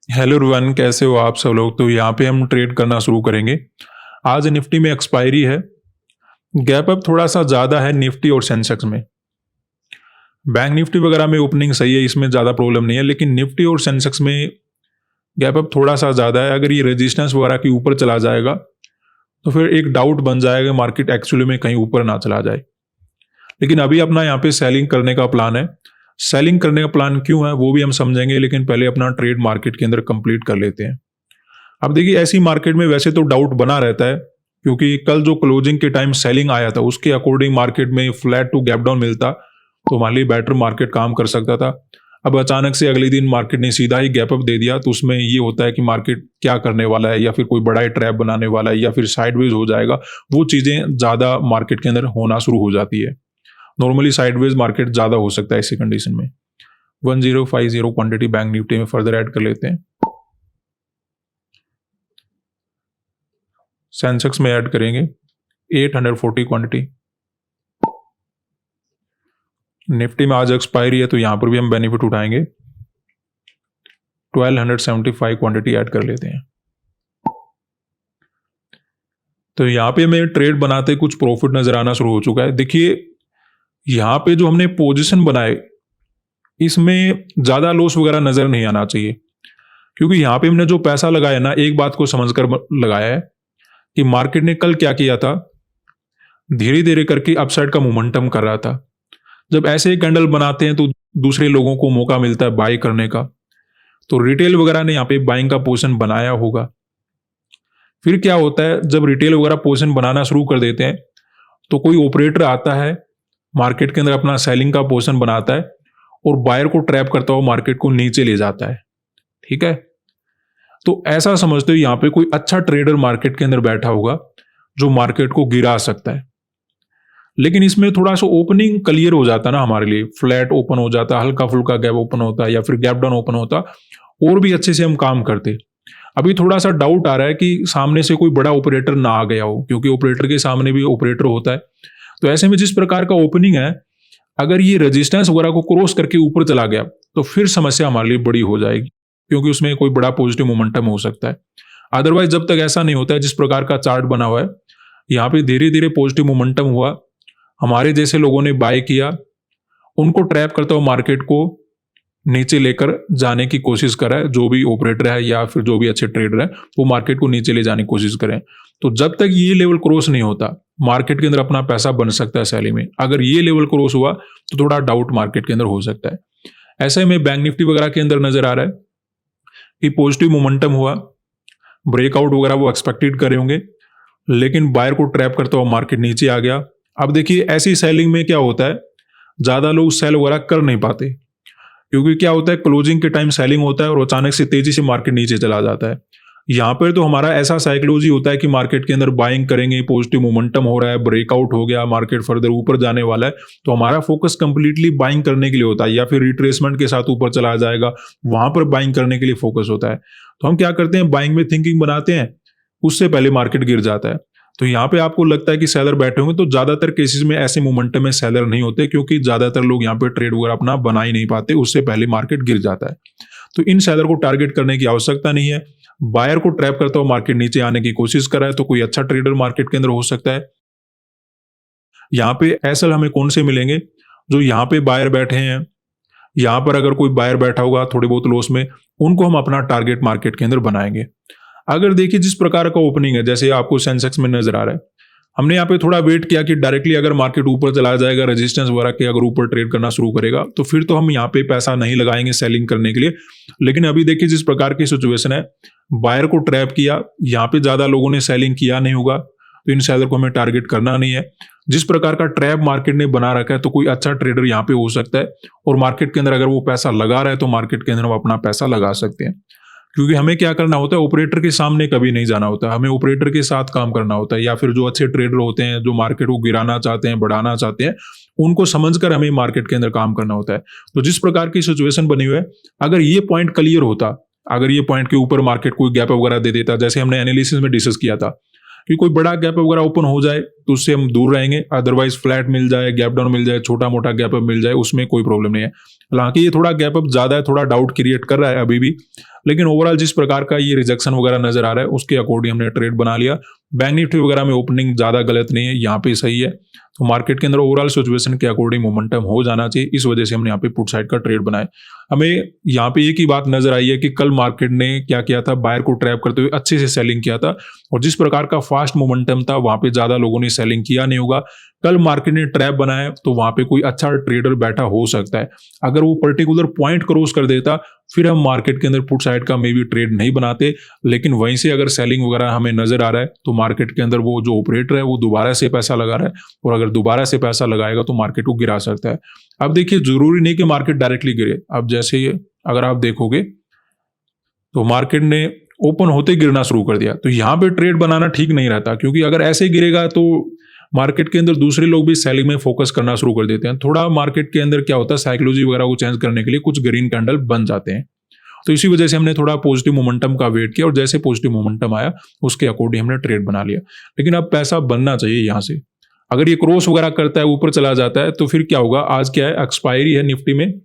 Hello everyone, कैसे हो आप सब लोग। तो यहाँ पे हम ट्रेड करना शुरू करेंगे। आज निफ्टी में एक्सपायरी है। गैप अप थोड़ा सा ज़्यादा है निफ्टी और सेंसेक्स में। बैंक निफ्टी वगैरह में ओपनिंग सही है, इसमें ज़्यादा प्रॉब्लम नहीं है, लेकिन निफ्टी और सेंसेक्स में गैप अप थोड़ा सा ज़्यादा है। अगर ये रेजिस्टेंस वगैरह के ऊपर चला जाएगा तो फिर एक डाउट बन जाएगा मार्केट एक्चुअली में कहीं ऊपर ना चला जाए। लेकिन अभी अपना यहाँ पे सेलिंग करने का प्लान है। सेलिंग करने का प्लान क्यों है वो भी हम समझेंगे, लेकिन पहले अपना ट्रेड मार्केट के अंदर कंप्लीट कर लेते हैं। अब देखिए, ऐसी मार्केट में वैसे तो डाउट बना रहता है, क्योंकि कल जो क्लोजिंग के टाइम सेलिंग आया था उसके अकॉर्डिंग मार्केट में फ्लैट टू गैप डाउन मिलता तो हमारे लिए बेटर मार्केट काम कर सकता था। अब अचानक से अगले दिन मार्केट ने सीधा ही गैप अप दे दिया, तो उसमें ये होता है कि मार्केट क्या करने वाला है, या फिर कोई बड़ा ही ट्रैप बनाने वाला है, या फिर साइडवेज हो जाएगा। वो चीज़ें ज़्यादा मार्केट के अंदर होना शुरू हो जाती है। नॉर्मली साइडवेज मार्केट ज़्यादा हो सकता है ऐसी कंडीशन में। 1050 क्वांटिटी बैंक निफ्टी में फर्दर ऐड कर लेते हैं। सेंसेक्स में ऐड करेंगे 840 क्वांटिटी। निफ्टी में आज एक्सपायरी है तो यहां पर भी हम बेनिफिट उठाएंगे। 1275 क्वांटिटी ऐड कर लेते हैं। तो यहां पे हमें ट्रेड बनाते कुछ प्रॉफिट नजर आना शुरू हो चुका है। देखिए, यहां पे जो हमने पोजीशन बनाए इसमें ज्यादा लॉस वगैरह नजर नहीं आना चाहिए, क्योंकि यहां पे हमने जो पैसा लगाया ना, एक बात को समझकर लगाया है कि मार्केट ने कल क्या किया था, धीरे धीरे करके अपसाइड का मोमेंटम कर रहा था। जब ऐसे कैंडल बनाते हैं तो दूसरे लोगों को मौका मिलता है बाय करने का। तो रिटेल वगैरह ने यहाँ पे बाइंग का पोजीशन बनाया होगा। फिर क्या होता है, जब रिटेल वगैरह पोजीशन बनाना शुरू कर देते हैं तो कोई ऑपरेटर आता है मार्केट के अंदर, अपना सेलिंग का पोजीशन बनाता है और बायर को ट्रैप करता हुआ मार्केट को नीचे ले जाता है। ठीक है, तो ऐसा समझते हो यहां पे कोई अच्छा ट्रेडर मार्केट के अंदर बैठा होगा जो मार्केट को गिरा सकता है। लेकिन इसमें थोड़ा सा ओपनिंग क्लियर हो जाता है ना हमारे लिए, फ्लैट ओपन हो जाता, हल्का फुल्का गैप ओपन होता है या फिर गैप डाउन ओपन होता, और भी अच्छे से हम काम करते। अभी थोड़ा सा डाउट आ रहा है कि सामने से कोई बड़ा ऑपरेटर ना आ गया हो, क्योंकि ऑपरेटर के सामने भी ऑपरेटर होता है। तो ऐसे में जिस प्रकार का ओपनिंग है, अगर ये रेजिस्टेंस वगैरह को क्रॉस करके ऊपर चला गया तो फिर समस्या हमारे लिए बड़ी हो जाएगी, क्योंकि उसमें कोई बड़ा पॉजिटिव मोमेंटम हो सकता है। अदरवाइज जब तक ऐसा नहीं होता है, जिस प्रकार का चार्ट बना हुआ है, यहाँ पे धीरे धीरे पॉजिटिव मोमेंटम हुआ, हमारे जैसे लोगों ने बाय किया, उनको ट्रैप करता हुआ मार्केट को नीचे लेकर जाने की कोशिश करा है। जो भी ऑपरेटर है या फिर जो भी अच्छे ट्रेडर है वो मार्केट को नीचे ले जाने की कोशिश करें। तो जब तक ये लेवल क्रॉस नहीं होता, मार्केट के अंदर अपना पैसा बन सकता है सैली में। अगर ये लेवल क्रॉस हुआ तो थोड़ा डाउट मार्केट के अंदर हो सकता है। ऐसे में बैंक निफ्टी वगैरह के अंदर नजर आ रहा है कि पॉजिटिव मोमेंटम हुआ, ब्रेकआउट वगैरह वो एक्सपेक्टेड करे होंगे, लेकिन बायर को ट्रैप करता हुआ मार्केट नीचे आ गया। अब देखिए, ऐसी सेलिंग में क्या होता है, ज्यादा लोग सेल वगैरह कर नहीं पाते, क्योंकि क्या होता है, क्लोजिंग के टाइम सेलिंग होता है और अचानक से तेजी से मार्केट नीचे चला जाता है। यहाँ पर तो हमारा ऐसा साइकोलॉजी होता है कि मार्केट के अंदर बाइंग करेंगे, पॉजिटिव मोमेंटम हो रहा है, ब्रेकआउट हो गया, मार्केट फर्दर ऊपर जाने वाला है, तो हमारा फोकस कंप्लीटली बाइंग करने के लिए होता है, या फिर रिट्रेसमेंट के साथ ऊपर चला जाएगा वहां पर बाइंग करने के लिए फोकस होता है। तो हम क्या करते हैं, बाइंग में थिंकिंग बनाते हैं, उससे पहले मार्केट गिर जाता है। तो यहाँ पे आपको लगता है कि सेलर बैठे होंगे, तो ज्यादातर केसेस में ऐसे मोमेंटम में सेलर नहीं होते, क्योंकि ज्यादातर लोग यहाँ पे ट्रेड वगैरह अपना बना ही नहीं पाते, उससे पहले मार्केट गिर जाता है। तो इन सेलर को टारगेट करने की आवश्यकता नहीं है। बायर को ट्रैप करता हुआ मार्केट नीचे आने की कोशिश कर रहा है तो कोई अच्छा ट्रेडर मार्केट के अंदर हो सकता है। यहाँ पे एसएल हमें कौन से मिलेंगे, जो यहाँ पे बायर बैठे हैं, यहाँ पर अगर कोई बायर बैठा होगा थोड़े बहुत लॉस में, उनको हम अपना टारगेट मार्केट के अंदर बनाएंगे। अगर देखिए जिस प्रकार का ओपनिंग है, जैसे आपको सेंसेक्स में नजर आ रहा है, हमने यहाँ पे थोड़ा वेट किया कि डायरेक्टली अगर मार्केट ऊपर चला जाएगा, रेजिस्टेंस वगैरह के अगर ऊपर ट्रेड करना शुरू करेगा, तो फिर तो हम यहाँ पे पैसा नहीं लगाएंगे सेलिंग करने के लिए। लेकिन अभी देखिए जिस प्रकार की सिचुएशन है, बायर को ट्रैप किया, यहाँ पे ज्यादा लोगों ने सेलिंग किया नहीं होगा, तो इन सेलर को हमें टारगेट करना नहीं है। जिस प्रकार का ट्रैप मार्केट ने बना रखा है, तो कोई अच्छा ट्रेडर यहाँ पे हो सकता है, और मार्केट के अंदर अगर वो पैसा लगा रहा है तो मार्केट के अंदर हम अपना पैसा लगा सकते हैं। क्योंकि हमें क्या करना होता है, ऑपरेटर के सामने कभी नहीं जाना होता, हमें ऑपरेटर के साथ काम करना होता है, या फिर जो अच्छे ट्रेडर होते हैं जो मार्केट को गिराना चाहते हैं, बढ़ाना चाहते हैं, उनको समझकर हमें मार्केट के अंदर काम करना होता है। तो जिस प्रकार की सिचुएशन बनी हुई है, अगर ये पॉइंट क्लियर होता, अगर ये पॉइंट के ऊपर मार्केट कोई गैप वगैरह दे देता, जैसे हमने एनालिसिस में डिस्कस किया था कि कोई बड़ा गैप वगैरह ओपन हो जाए तो उससे हम दूर रहेंगे। अदरवाइज फ्लैट मिल जाए, गैप डाउन मिल जाए, छोटा मोटा गैप अप मिल जाए, उसमें कोई प्रॉब्लम नहीं है। हालांकि ये थोड़ा गैप अप ज़्यादा है, थोड़ा डाउट क्रिएट कर रहा है अभी भी, लेकिन ओवरऑल जिस प्रकार का ये रिजेक्शन वगैरह नजर आ रहा है उसके अकॉर्डिंग हमने ट्रेड बना लिया। बैंक निफ्टी वगैरह में ओपनिंग ज़्यादा गलत नहीं है, यहाँ पे सही है। तो मार्केट के अंदर ओवरऑल सिचुएशन के अकॉर्डिंग मोमेंटम हो जाना चाहिए, इस वजह से हमने यहाँ पे पुट साइड का ट्रेड बनाया। हमें यहाँ पे एक ही बात नजर आई है कि कल मार्केट ने क्या किया था, बायर को ट्रैप करते हुए अच्छे से सेलिंग किया था, और जिस प्रकार का फास्ट मोमेंटम था वहां पे ज्यादा लोगों ने सेलिंग किया नहीं होगा। कल मार्केट ने ट्रैप बनाया तो वहां पे कोई अच्छा ट्रेडर बैठा हो सकता है, अगर वो पर्टिकुलर पॉइंट क्रॉस कर देता फिर हम मार्केट के अंदर पुट साइड का मे बी ट्रेड नहीं बनाते। लेकिन वहीं से अगर सेलिंग वगैरह हमें नजर आ रहा है तो मार्केट के अंदर वो जो ऑपरेटर है वो दोबारा से पैसा लगा रहा है, और अगर दोबारा से पैसा लगाएगा तो मार्केट को गिरा सकता है। अब देखिए, जरूरी नहीं कि मार्केट डायरेक्टली गिरे। अब जैसे अगर आप देखोगे तो मार्केट ने ओपन होते गिरना शुरू कर दिया, तो यहाँ पे ट्रेड बनाना ठीक नहीं रहता, क्योंकि अगर ऐसे गिरेगा तो मार्केट के अंदर दूसरे लोग भी सेलिंग में फोकस करना शुरू कर देते हैं। थोड़ा मार्केट के अंदर क्या होता है, साइकोलॉजी वगैरह को चेंज करने के लिए कुछ ग्रीन कैंडल बन जाते हैं। तो इसी वजह से हमने थोड़ा पॉजिटिव मोमेंटम का वेट किया, और जैसे पॉजिटिव मोमेंटम आया उसके अकॉर्डिंग हमने ट्रेड बना लिया। लेकिन अब पैसा बनना चाहिए यहाँ से। अगर ये क्रॉस वगैरह करता है, ऊपर चला जाता है, तो फिर क्या होगा, आज क्या है, एक्सपायरी है निफ्टी में,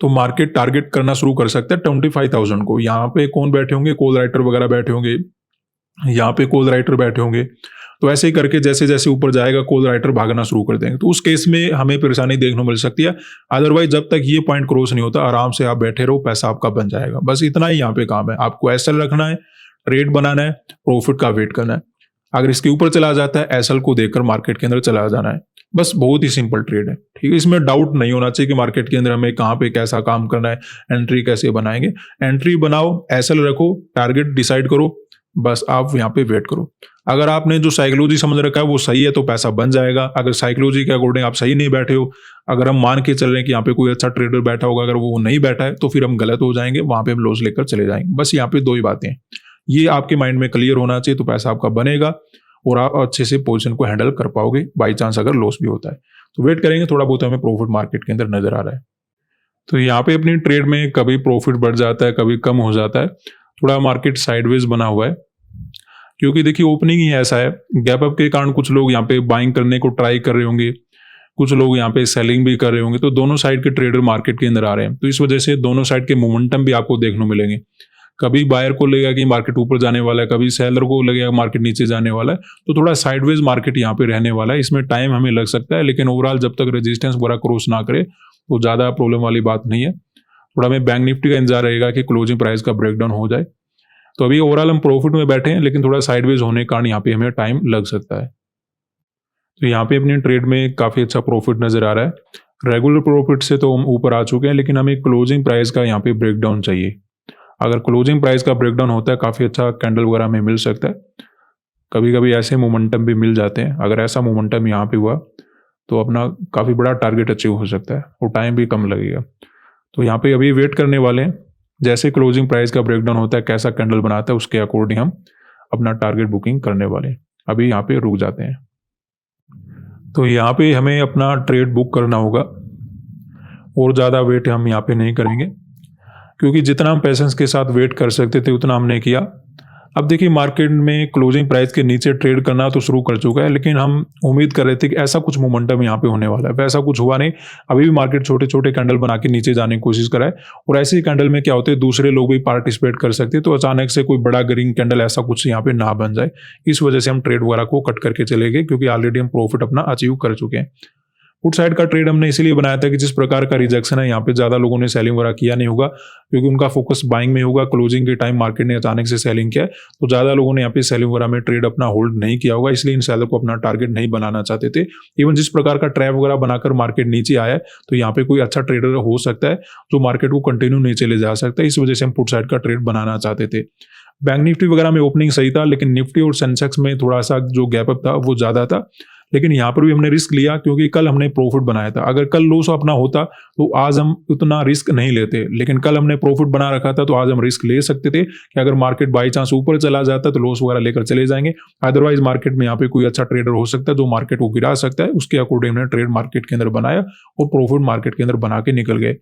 तो मार्केट टारगेट करना शुरू कर सकता है 25,000 को। यहाँ पे कौन बैठे होंगे, कॉल राइटर वगैरह बैठे होंगे, यहाँ पे कॉल राइटर बैठे होंगे। तो ऐसे ही करके जैसे जैसे ऊपर जाएगा कॉल राइटर भागना शुरू कर देंगे, तो उस केस में हमें परेशानी देखने को मिल सकती है। अदरवाइज जब तक ये पॉइंट क्रॉस नहीं होता, आराम से आप बैठे रहो, पैसा आपका बन जाएगा। बस इतना ही यहाँ पे काम है, आपको एसएल रखना है, ट्रेड बनाना है, प्रॉफिट का वेट करना है। अगर इसके ऊपर चला जाता है, एसएल को देखकर मार्केट के अंदर चला जाना है। बस बहुत ही सिंपल ट्रेड है, ठीक है। इसमें डाउट नहीं होना चाहिए कि मार्केट के अंदर हमें कहाँ पे कैसा काम करना है, एंट्री कैसे बनाएंगे। एंट्री बनाओ, एसएल रखो, टारगेट डिसाइड करो, बस आप यहाँ पे वेट करो। अगर आपने जो साइकोलॉजी समझ रखा है वो सही है तो पैसा बन जाएगा। अगर साइकोलॉजी के अकॉर्डिंग आप सही नहीं बैठे हो, अगर हम मान के चल रहे हैं कि यहाँ पे कोई अच्छा ट्रेडर बैठा होगा, अगर वो नहीं बैठा है तो फिर हम गलत हो जाएंगे, वहां पे हम लॉस लेकर चले जाएंगे। बस यहाँ पे दो ही बातें हैं, ये आपके माइंड में क्लियर होना चाहिए, तो पैसा आपका बनेगा और आप अच्छे से पोजीशन को हैंडल कर पाओगे। बाई चांस अगर लॉस भी होता है तो वेट करेंगे, थोड़ा बहुत हमें प्रॉफिट मार्केट के अंदर नजर आ रहा है। तो यहाँ पे अपनी ट्रेड में कभी प्रॉफिट बढ़ जाता है, कभी कम हो जाता है। थोड़ा मार्केट साइडवेज बना हुआ है, क्योंकि देखिए ओपनिंग ही ऐसा है। गैप अप के कारण कुछ लोग यहाँ पे बाइंग करने को ट्राई कर रहे होंगे, कुछ लोग यहाँ पे सेलिंग भी कर रहे होंगे, तो दोनों साइड के ट्रेडर मार्केट के अंदर आ रहे हैं। तो इस वजह से दोनों साइड के मोमेंटम भी आपको देखने को मिलेंगे। कभी बायर को लगेगा कि मार्केट ऊपर जाने वाला है, कभी सेलर को लगेगा मार्केट नीचे जाने वाला है। तो थोड़ा साइडवेज मार्केट यहाँ पे रहने वाला है, इसमें टाइम हमें लग सकता है, लेकिन ओवरऑल जब तक रेजिस्टेंस वगैरह क्रॉस ना करे तो ज़्यादा प्रॉब्लम वाली बात नहीं है। थोड़ा हमें बैंक निफ्टी का इंतजार रहेगा कि क्लोजिंग प्राइस का ब्रेकडाउन हो जाए। तो अभी ओवरऑल हम प्रॉफिट में बैठे हैं, लेकिन थोड़ा साइडवेज होने के कारण यहाँ पे हमें टाइम लग सकता है। तो यहाँ पे अपनी ट्रेड में काफ़ी अच्छा प्रॉफिट नज़र आ रहा है। रेगुलर प्रॉफिट से तो हम ऊपर आ चुके हैं, लेकिन हमें क्लोजिंग प्राइस का यहाँ पे ब्रेकडाउन चाहिए। अगर क्लोजिंग प्राइस का ब्रेकडाउन होता है, काफ़ी अच्छा कैंडल वगैरह हमें मिल सकता है। कभी कभी ऐसे मोमेंटम भी मिल जाते हैं। अगर ऐसा मोमेंटम यहाँ पे हुआ तो अपना काफ़ी बड़ा टारगेट अचीव हो सकता है और टाइम भी कम लगेगा। तो यहाँ पे अभी वेट करने वाले हैं, जैसे क्लोजिंग प्राइस का ब्रेकडाउन होता है, कैसा कैंडल बनाता है, उसके अकॉर्डिंग हम अपना टारगेट बुकिंग करने वाले हैं। अभी यहाँ पे रुक जाते हैं। तो यहाँ पे हमें अपना ट्रेड बुक करना होगा, और ज़्यादा वेट हम यहाँ पे नहीं करेंगे, क्योंकि जितना हम पेशेंस के साथ वेट कर सकते थे उतना हमने किया। अब देखिए मार्केट में क्लोजिंग प्राइस के नीचे ट्रेड करना तो शुरू कर चुका है, लेकिन हम उम्मीद कर रहे थे कि ऐसा कुछ मोमेंटम यहाँ पे होने वाला है, वैसा कुछ हुआ नहीं। अभी भी मार्केट छोटे छोटे कैंडल बना के नीचे जाने की कोशिश कराए, और ऐसे ही कैंडल में क्या होते हैं, दूसरे लोग भी पार्टिसिपेट कर सकते हैं, तो अचानक से कोई बड़ा ग्रीन कैंडल ऐसा कुछ यहाँ पे ना बन जाए। इस वजह से हम ट्रेड वगैरह को कट करके चले गए, क्योंकि ऑलरेडी हम प्रॉफिट अपना अचीव कर चुके हैं। पुट साइड का ट्रेड हमने इसीलिए बनाया था कि जिस प्रकार का रिजेक्शन है यहाँ पे ज़्यादा लोगों ने सेलिंग वगैरह किया नहीं होगा, क्योंकि उनका फोकस बाइंग में होगा। क्लोजिंग के टाइम मार्केट ने अचानक से सेलिंग किया, तो ज़्यादा लोगों ने यहाँ पे सेलिंग वगैरह में ट्रेड अपना होल्ड नहीं किया होगा, इसलिए इन सेलर को अपना टारगेट नहीं बनाना चाहते थे। इवन जिस प्रकार का ट्रैप वगैरह बनाकर मार्केट नीचे आया है, तो यहाँ पे कोई अच्छा ट्रेडर हो सकता है जो मार्केट को कंटिन्यू नीचे ले जा सकता है। इस वजह से हम पुट साइड का ट्रेड बनाना चाहते थे। बैंक निफ्टी वगैरह में ओपनिंग सही था, लेकिन निफ्टी और सेंसेक्स में थोड़ा सा जो गैप अप था वो ज़्यादा था। लेकिन यहाँ पर भी हमने रिस्क लिया क्योंकि कल हमने प्रॉफिट बनाया था। अगर कल लॉस अपना होता तो आज हम उतना रिस्क नहीं लेते, लेकिन कल हमने प्रॉफिट बना रखा था तो आज हम रिस्क ले सकते थे कि अगर मार्केट बाई चांस ऊपर चला जाता तो लॉस वगैरह लेकर चले जाएंगे। अदरवाइज मार्केट में यहाँ पे कोई अच्छा ट्रेडर हो सकता है जो मार्केट को गिरा सकता है, उसके अकॉर्डिंग हमने ट्रेड मार्केट के अंदर बनाया और प्रॉफिट मार्केट के अंदर बना के निकल गए।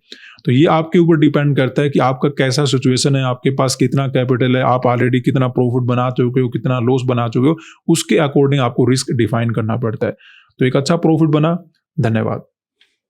तो ये आपके ऊपर डिपेंड करता है कि आपका कैसा सिचुएशन है, आपके पास कितना कैपिटल है, आप ऑलरेडी कितना प्रॉफिट बना चुके हो, कितना लॉस बना चुके हो, उसके अकॉर्डिंग आपको रिस्क डिफाइन करना पड़ता है। तो एक अच्छा प्रॉफिट बना। धन्यवाद।